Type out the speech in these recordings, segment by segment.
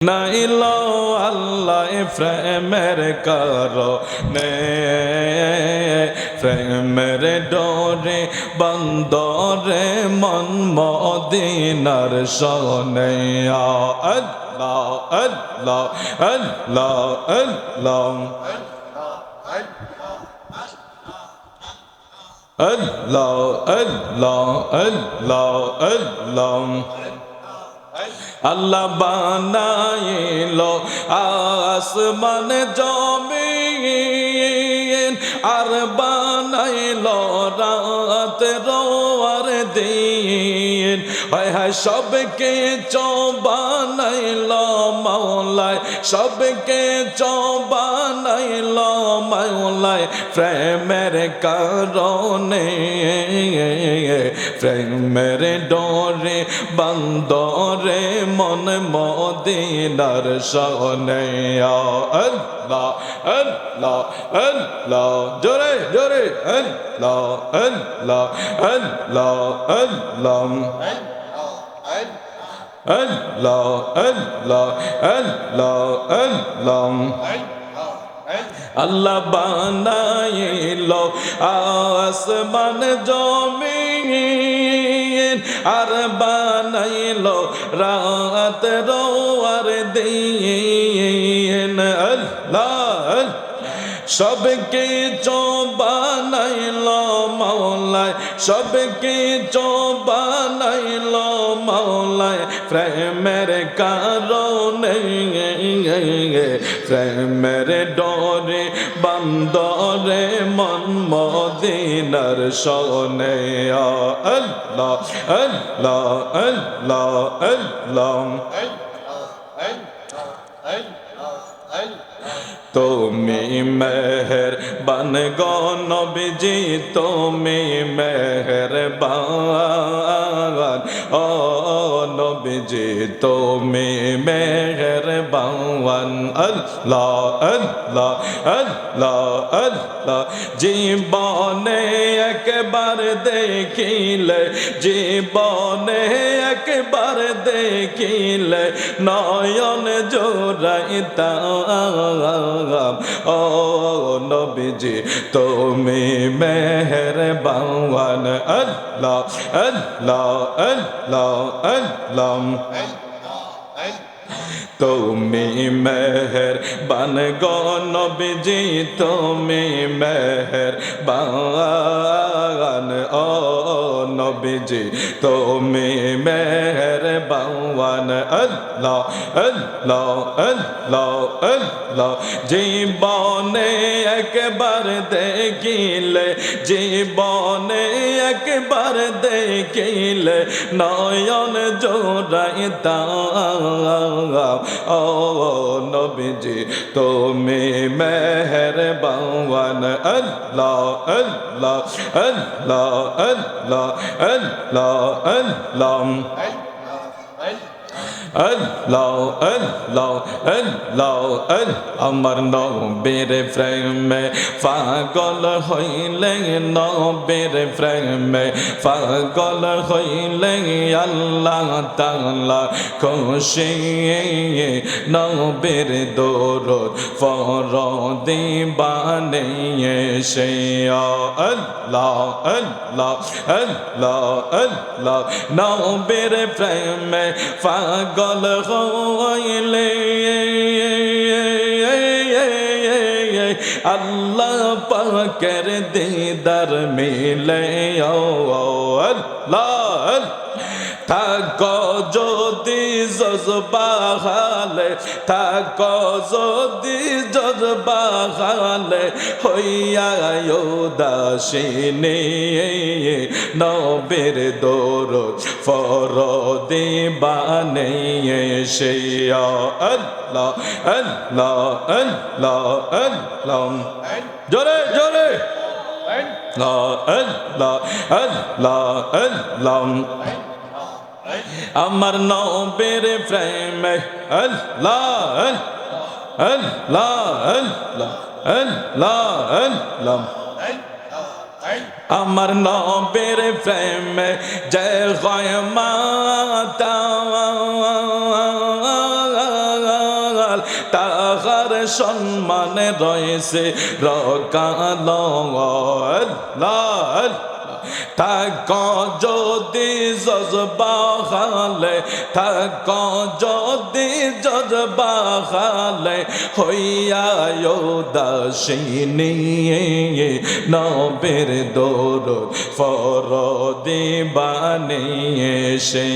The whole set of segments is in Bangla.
নাইল আল্লাহ প্রেমের কারণে প্রেমের ডোরে বন্দরে মন মদিনার শোনে আল্লাহ আল্লাহ আল্লাহ আল্লাহ আল্লাহ আল্লাহ আল্লাহ আল্লাহ আল্লাহ বানাইলো আসমান জমিন আর বানাইলো রাত আর দিন হায় হায় সবকে বানাইলো মাওলায় সবকে বানাইলো মাওলায় প্রেমের কারণে প্রেমের ডোরে বন্দরে মন মদিনার শোনে আল্লাহ আল্লাহ আল্লাহ জোরে জোরে আল্লাহ আল্লাহ আল্লাহ আল্লাহ আল্লাহ আল্লাহ আল্লাহ আল্লাহ আল্লাহ বানাইলো আসমান জমিন আর বানাইলো রাত আর দিন আল্লাহ সবকে বানাইলো মাওলায় সবকে বানাইলো মাওলায় প্রেমের কারণে প্রেমের ডোরে বন্দরে মন মদিনার শোনে আল্লাহ আল্লাহ আল্লাহ আল্লাহ তুমি মেহেরবান গো নবীজি তুমি মেহেরবান ও নবীজি তুমি মেহেরবান আল্লাহ আল্লাহ আল্লাহ আল্লাহ জীবনে একবার দেখিলে জীবনে একবার দেখিলে নয়ন জোড়াইতা ও নবীজি তুমি মেহেরবান আল্লাহ আল্লাহ আল্লাহ আল্লাহ তুমি মেহেরবান গো নবীজি তুমি মেহেরবান ও নবীজি তুমি মেহেরবান আল্লাহ আল্লাহ আল্লাহ আল্লাহ জীবনে একবার দেখিলে জীবনে একবার দেখিলে নয়ন জোড়াইতা ও নবীজি তুমি মেহেরবান আল্লাহ আল্লাহ আল্লাহ আল্লাহ আল্লাহ আল্লাহ আল্লাহ আল্লাহ আল্লাহ আমার নবীর প্রেমে পাগল হইলে নবীর প্রেমে পাগল হইলে আল্লাহ তাআলা খুশি নবীর দরুদ ফরদি বানিয়ে সে আল্লাহ আল্লাহ আল্লাহ আল্লাহ নবীর প্রেমে পাগল হইলে আল্লাহ পাকের দিদার মিলে আল্লাহ থাকো যদি জজবা হালে থাকো যদি জজবা হালে হইয়া উদাসীনী নবীর দরুদ ফরদি বানিয়ে সে আল্লাহ আল্লাহ আল্লাহ আল্লাহ জোরে জোরে আল্লাহ আল্লাহ আল্লাহ আমার নবীর প্রেমে আল্লাহ আল্লাহ আল্লাহ আল্লাহ আল্লাহ আমার নবীর প্রেমে জয় হয় মাতা জালাল তাহার সম্মানে রয়েছে রকালো আল্লাহ থাক যদি জজবা হালে থাক যদি জজবা হালে হইয়া উদাসীনী নবের দরুদ ফরদি বানিয়ে সে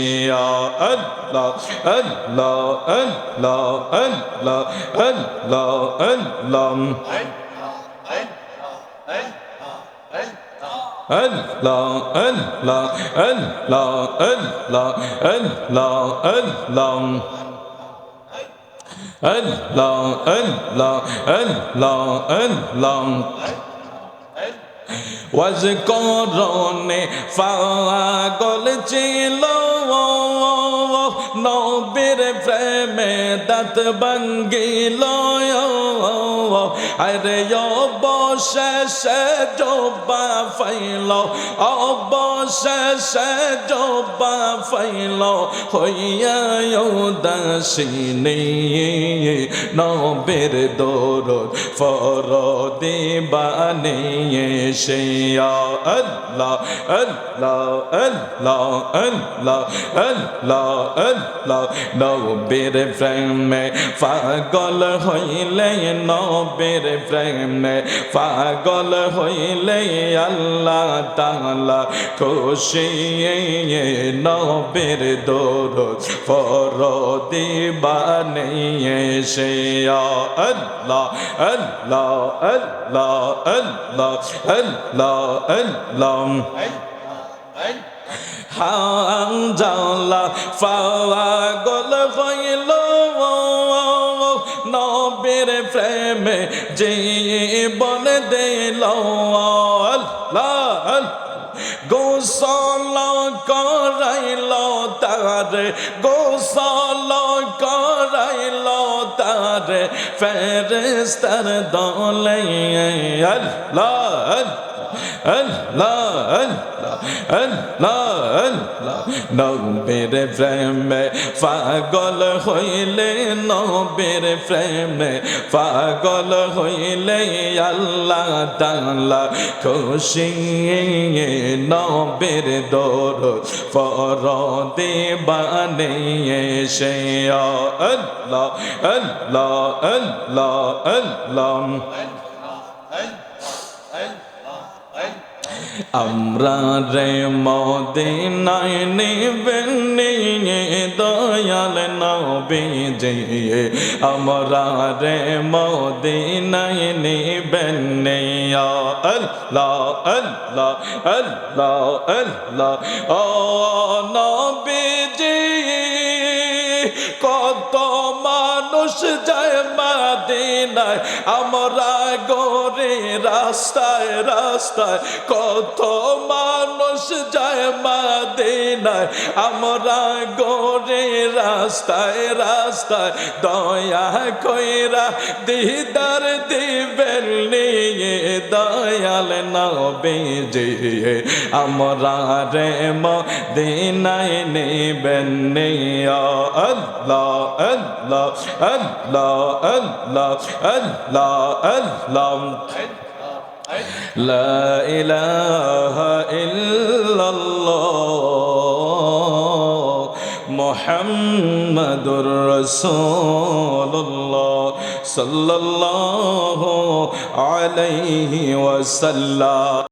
আল্লাহ আল্লাহ আল্লাহ আল্লাহ আল্লাহ আল্লাহ Allah, Allah, Allah, Allah, Allah, Allah. Allah, Allah, Allah, Allah. ওয়াজকরণে পাগল ছিল নবীর প্রেমে দাঁত ভাঙ্গিল আরে অবশেষে জবা ফাইল অবশেষে জবা ফাইল হইয়া উদাসীনী নবীর দরুদ ফরদি বানিয়ে সে আল্লাহ আল্লাহ আল্লাহ আল্লাহ আল্লাহ আল্লাহ নবীর প্রেমে পাগল হইলে নবীর প্রেমে পাগল হইলে আল্লাহ তাআলা খুশি নবীর দরুদ ফরদি বানিয়ে সে আল্লাহ আল্লাহ আল্লাহ আল্লাহ আল্লাহ আল্লাহ হামজালা পাগল হইল নবীর প্রেমে জীবন দিল আল্লাহ গোসল করাইল তারে গোসল করাইল তারে ফেরেশতার দলে আল্লাহ আল্লাহ আল্লাহ আল্লাহ আল্লাহ নবীর প্রেমে পাগল হইলে নবীর প্রেমে পাগল হইলে আল্লাহ তাআলা খুশি নবীর দরুদ ফরদি বানিয়ে সে আল্লাহ আল্লাহ আল্লাহ আল্লাহ আমরা রে মদিনায় নিবেন নিয়ে দয়াল নবীজি আমরা রে মদিনায় নিবেন নিয়া আল্লাহ আল্লাহ আল্লাহ আল্লাহ ও নবীজি কত মানুষ যায় মদিনায় আমরা গোরে রাস্তায় রাস্তায় কত মানুষ যায় মদিনায় আমরা গোরে রাস্তায় রাস্তায় দয়া কইরা দিদার দিবেন নিয়ে দয়াল নবীজি আমরা রে মদিনায় নিবেন নিয়া আল্লাহ আল্লাহ আল্লাহ আল্লাহ আল্লাহ আল্লাহ লা ইলাহা ইল্লাল্লাহ মুহাম্মাদুর রাসূলুল্লাহ সাল্লাল্লাহু আলাইহি ওয়াসাল্লাম।